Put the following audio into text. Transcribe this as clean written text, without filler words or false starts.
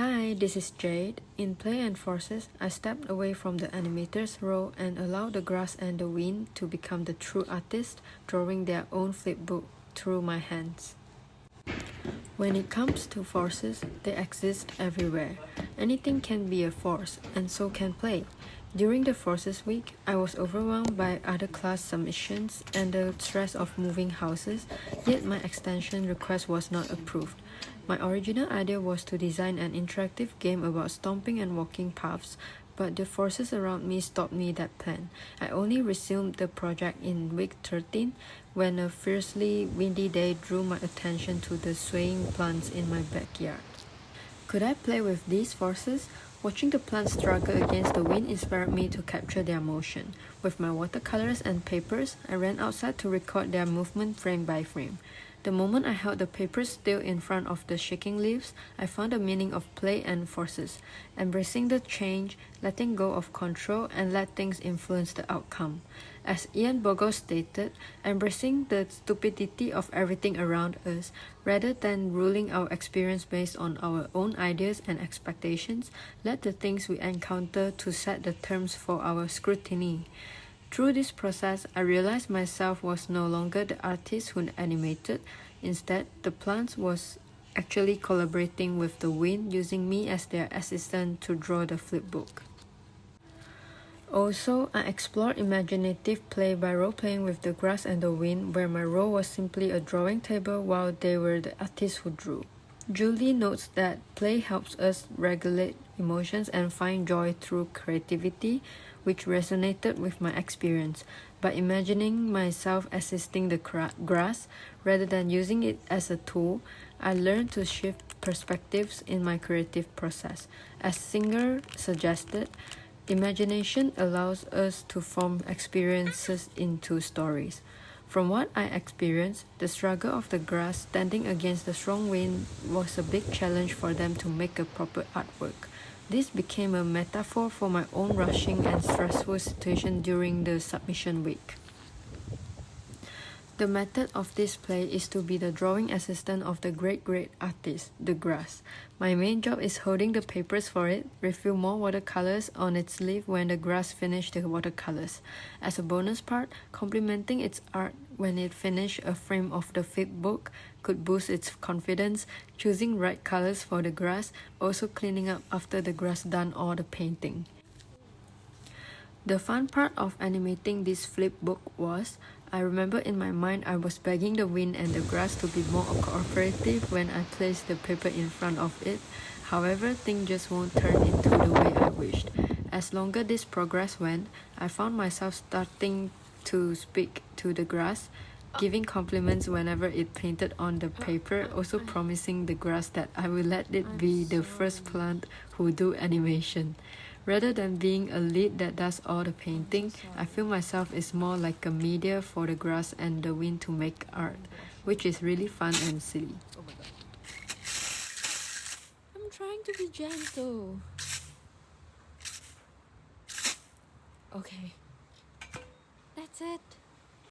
Hi, this is Jade. In Play and Forces, I stepped away from the animator's role and allowed the grass and the wind to become the true artist, drawing their own flipbook through my hands. When it comes to forces, they exist everywhere. Anything can be a force, and so can play. During the Forces week, I was overwhelmed by other class submissions and the stress of moving houses, yet my extension request was not approved. My original idea was to design an interactive game about stomping and walking paths, but the forces around me stopped me that plan. I only resumed the project in week 13 when a fiercely windy day drew my attention to the swaying plants in my backyard. Could I play with these forces? Watching the plants struggle against the wind inspired me to capture their motion. With my watercolors and papers, I ran outside to record their movement frame by frame. The moment I held the papers still in front of the shaking leaves, I found the meaning of play and forces, embracing the change, letting go of control, and let things influence the outcome. As Ian Bogo stated, embracing the stupidity of everything around us, rather than ruling our experience based on our own ideas and expectations, let the things we encounter to set the terms for our scrutiny. Through this process, I realized myself was no longer the artist who animated. Instead, the plants was actually collaborating with the wind, using me as their assistant to draw the flipbook. Also, I explored imaginative play by role-playing with the grass and the wind, where my role was simply a drawing table while they were the artists who drew. Julie notes that play helps us regulate emotions and find joy through creativity, which resonated with my experience. By imagining myself assisting the grass rather than using it as a tool, I learned to shift perspectives in my creative process. As Singer suggested, imagination allows us to form experiences into stories. From what I experienced, the struggle of the grass standing against the strong wind was a big challenge for them to make a proper artwork. This became a metaphor for my own rushing and stressful situation during the submission week. The method of this play is to be the drawing assistant of the great artist, the grass. My main job is holding the papers for it, refill more watercolors on its leaf when the grass finished the watercolors. As a bonus part, complementing its art when it finished a frame of the flipbook could boost its confidence, choosing right colors for the grass, also cleaning up after the grass done all the painting. The fun part of animating this flipbook was, I remember in my mind I was begging the wind and the grass to be more cooperative when I placed the paper in front of it. However, things just won't turn into the way I wished. As longer this progress went, I found myself starting to speak to the grass, giving compliments whenever it painted on the paper, also promising the grass that I will let it be the first plant who do animation. Rather than being a lead that does all the painting, I feel myself is more like a media for the grass and the wind to make art, which is really fun and silly. I'm trying to be gentle. Okay, that's it.